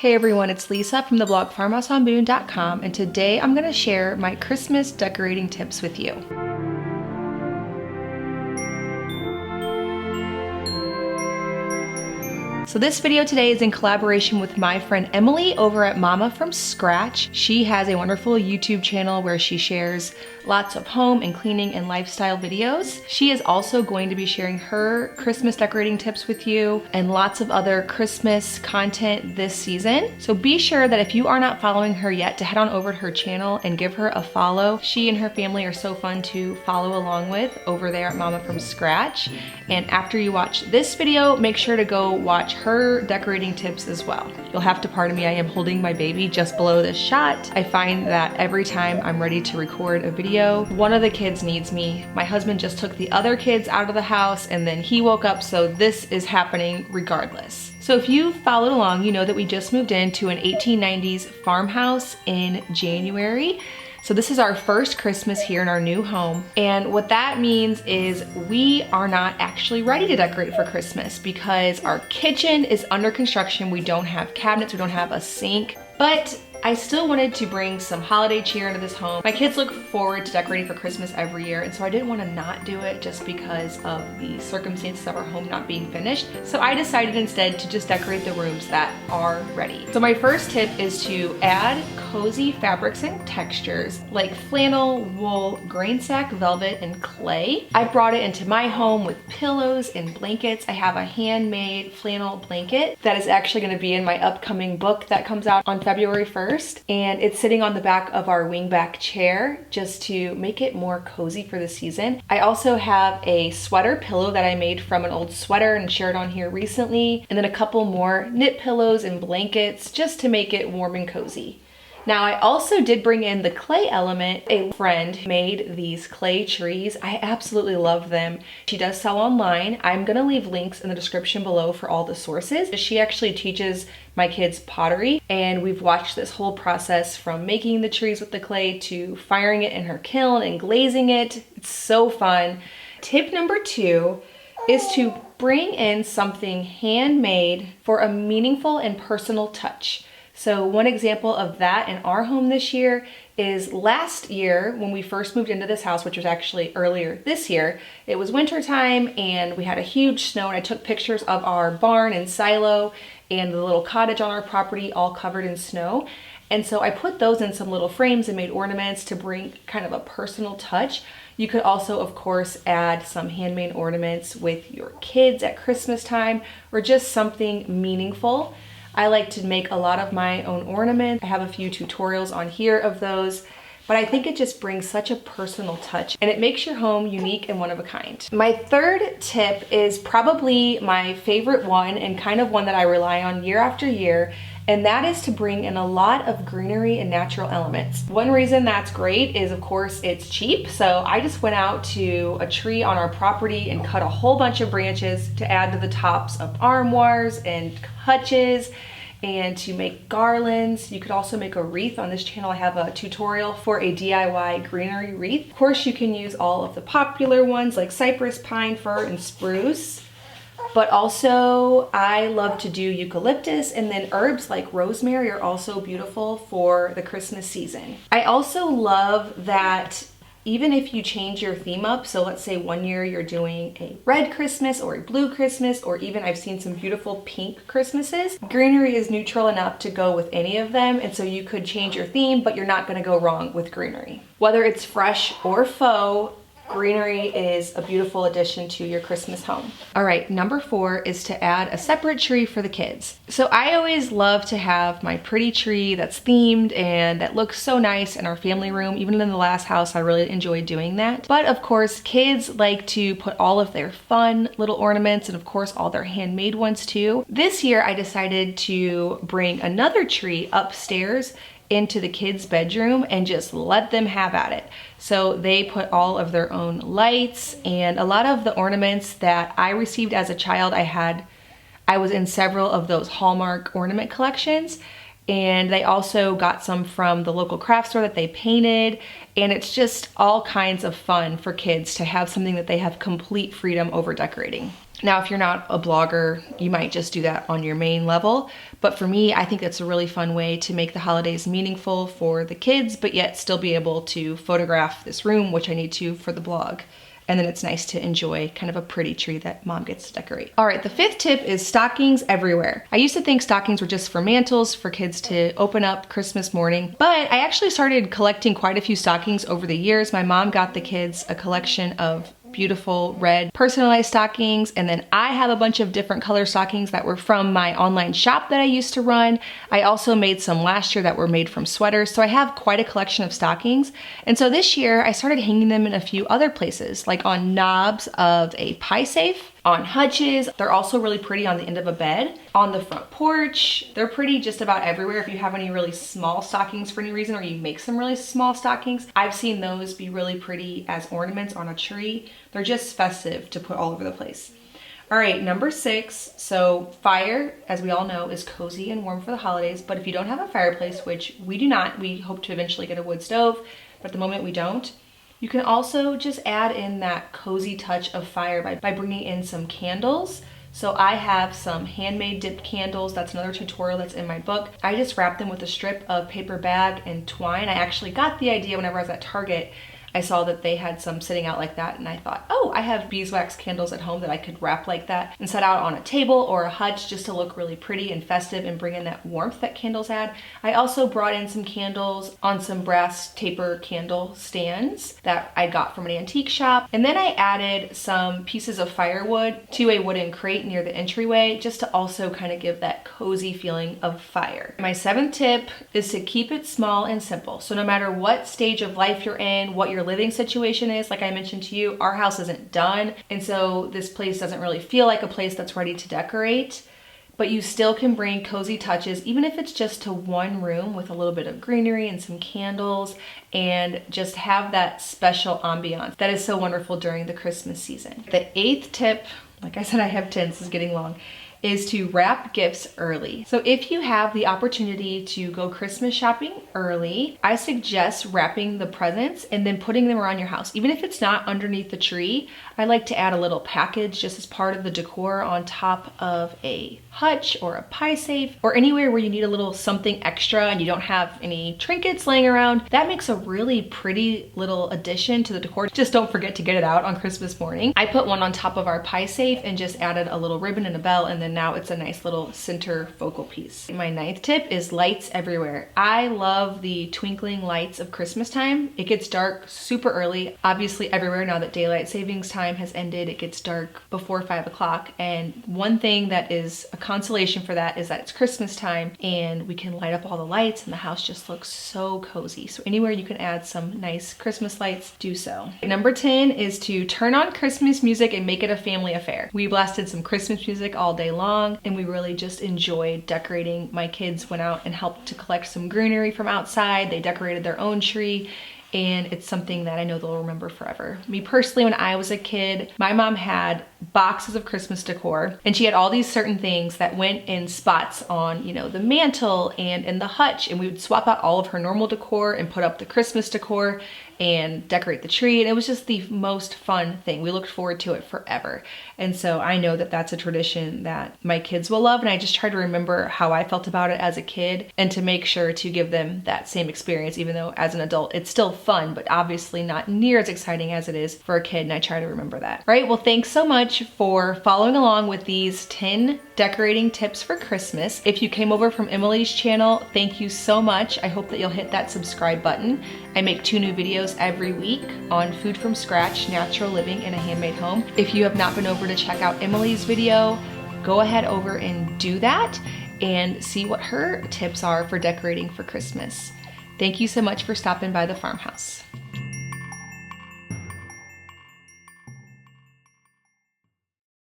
Hey everyone, it's Lisa from the blog farmhouseonboone.com, and today I'm going to share my Christmas decorating tips with you. So this video today is in collaboration with my friend Emily over at Mama from Scratch. She has a wonderful YouTube channel where she shares lots of home and cleaning and lifestyle videos. She is also going to be sharing her Christmas decorating tips with you and lots of other Christmas content this season. So be sure that if you are not following her yet to head on over to her channel and give her a follow. She and her family are so fun to follow along with over there at Mama from Scratch. And after you watch this video, make sure to go watch her decorating tips as well. You'll have to pardon me, I am holding my baby just below this shot. I find that every time I'm ready to record a video, one of the kids needs me. My husband just took the other kids out of the house and then he woke up, so this is happening regardless. So if you followed along, you know that we just moved into an 1890s farmhouse in January. So this is our first Christmas here in our new home. And what that means is we are not actually ready to decorate for Christmas because our kitchen is under construction. We don't have cabinets, we don't have a sink, but I still wanted to bring some holiday cheer into this home. My kids look forward to decorating for Christmas every year, and so I didn't want to not do it just because of the circumstances of our home not being finished. So I decided instead to just decorate the rooms that are ready. So my first tip is to add cozy fabrics and textures like flannel, wool, grain sack, velvet, and clay. I brought it into my home with pillows and blankets. I have a handmade flannel blanket that is actually going to be in my upcoming book that comes out on February 1st. And it's sitting on the back of our wingback chair just to make it more cozy for the season. I also have a sweater pillow that I made from an old sweater and shared on here recently, and then a couple more knit pillows and blankets just to make it warm and cozy. Now I also did bring in the clay element. A friend made these clay trees. I absolutely love them. She does sell online. I'm gonna leave links in the description below for all the sources. She actually teaches my kids pottery, and we've watched this whole process from making the trees with the clay to firing it in her kiln and glazing it. It's so fun. Tip number 2 is to bring in something handmade for a meaningful and personal touch. So one example of that in our home this year is last year when we first moved into this house, which was actually earlier this year. It was winter time and we had a huge snow, and I took pictures of our barn and silo and the little cottage on our property all covered in snow. And so I put those in some little frames and made ornaments to bring kind of a personal touch. You could also, of course, add some handmade ornaments with your kids at Christmas time or just something meaningful. I like to make a lot of my own ornaments. I have a few tutorials on here of those, but I think it just brings such a personal touch and it makes your home unique and one of a kind. My third tip is probably my favorite one and kind of one that I rely on year after year, and that is to bring in a lot of greenery and natural elements. One reason that's great is, of course, it's cheap. So I just went out to a tree on our property and cut a whole bunch of branches to add to the tops of armoires and hutches and to make garlands. You could also make a wreath. On this channel I have a tutorial for a DIY greenery wreath. Of course, you can use all of the popular ones like cypress, pine, fir, and spruce. But also I love to do eucalyptus, and then herbs like rosemary are also beautiful for the Christmas season. I also love that even if you change your theme up, so let's say one year you're doing a red Christmas or a blue Christmas, or even I've seen some beautiful pink Christmases, greenery is neutral enough to go with any of them, and so you could change your theme, but you're not gonna go wrong with greenery. Whether it's fresh or faux, greenery is a beautiful addition to your Christmas home. All right, number 4 is to add a separate tree for the kids. So I always love to have my pretty tree that's themed and that looks so nice in our family room. Even in the last house, I really enjoyed doing that. But of course, kids like to put all of their fun little ornaments and of course all their handmade ones too. This year, I decided to bring another tree upstairs into the kids' bedroom and just let them have at it. So they put all of their own lights, and a lot of the ornaments that I received as a child, I was in several of those Hallmark ornament collections, and they also got some from the local craft store that they painted, and it's just all kinds of fun for kids to have something that they have complete freedom over decorating. Now, if you're not a blogger, you might just do that on your main level. But for me, I think that's a really fun way to make the holidays meaningful for the kids, but yet still be able to photograph this room, which I need to for the blog. And then it's nice to enjoy kind of a pretty tree that mom gets to decorate. All right, the fifth tip is stockings everywhere. I used to think stockings were just for mantles, for kids to open up Christmas morning, but I actually started collecting quite a few stockings over the years. My mom got the kids a collection of beautiful red personalized stockings, and then I have a bunch of different color stockings that were from my online shop that I used to run. I also made some last year that were made from sweaters, so I have quite a collection of stockings. And so this year I started hanging them in a few other places, like on knobs of a pie safe, on hutches. They're also really pretty on the end of a bed, on the front porch. They're pretty just about everywhere. If you have any really small stockings for any reason, or you make some really small stockings, I've seen those be really pretty as ornaments on a tree. They're just festive to put all over the place. All right, number 6. So fire, as we all know, is cozy and warm for the holidays, but if you don't have a fireplace, which we do not, we hope to eventually get a wood stove, but at the moment we don't, you can also just add in that cozy touch of fire by bringing in some candles. So I have some handmade dipped candles. That's another tutorial that's in my book. I just wrap them with a strip of paper bag and twine. I actually got the idea whenever I was at Target. I saw that they had some sitting out like that, and I thought, oh, I have beeswax candles at home that I could wrap like that and set out on a table or a hutch just to look really pretty and festive and bring in that warmth that candles add. I also brought in some candles on some brass taper candle stands that I got from an antique shop. And then I added some pieces of firewood to a wooden crate near the entryway just to also kind of give that cozy feeling of fire. My 7th tip is to keep it small and simple. So no matter what stage of life you're in, what your living situation is, like I mentioned to you, our house isn't done, and so this place doesn't really feel like a place that's ready to decorate, but you still can bring cozy touches, even if it's just to one room with a little bit of greenery and some candles, and just have that special ambiance that is so wonderful during the Christmas season. The 8th tip, like I said, I have 10, this is getting long, is to wrap gifts early. So if you have the opportunity to go Christmas shopping early, I suggest wrapping the presents and then putting them around your house. Even if it's not underneath the tree, I like to add a little package just as part of the decor on top of a hutch or a pie safe or anywhere where you need a little something extra and you don't have any trinkets laying around. That makes a really pretty little addition to the decor. Just don't forget to get it out on Christmas morning. I put one on top of our pie safe and just added a little ribbon and a bell, and then now it's a nice little center focal piece. My 9th tip is lights everywhere. I love the twinkling lights of Christmas time. It gets dark super early, obviously everywhere now that daylight savings time has ended. It gets dark before 5 o'clock, and one thing that is a consolation for that is that it's Christmas time and we can light up all the lights and the house just looks so cozy. So anywhere you can add some nice Christmas lights, do so. Number 10 is to turn on Christmas music and make it a family affair. We blasted some Christmas music all day long and we really just enjoyed decorating. My kids went out and helped to collect some greenery from outside. They decorated their own tree, and it's something that I know they'll remember forever. Me personally, when I was a kid, my mom had boxes of Christmas decor, and she had all these certain things that went in spots on, you know, the mantle and in the hutch, and we would swap out all of her normal decor and put up the Christmas decor and decorate the tree, and it was just the most fun thing. We looked forward to it forever. And so I know that that's a tradition that my kids will love, and I just try to remember how I felt about it as a kid and to make sure to give them that same experience, even though as an adult it's still fun, but obviously not near as exciting as it is for a kid, and I try to remember that. All right, well, thanks so much for following along with these 10 decorating tips for Christmas. If you came over from Emily's channel, thank you so much. I hope that you'll hit that subscribe button. I make 2 new videos every week on food from scratch, natural living in a handmade home. If you have not been over to check out Emily's video, go ahead over and do that and see what her tips are for decorating for Christmas. Thank you so much for stopping by the farmhouse.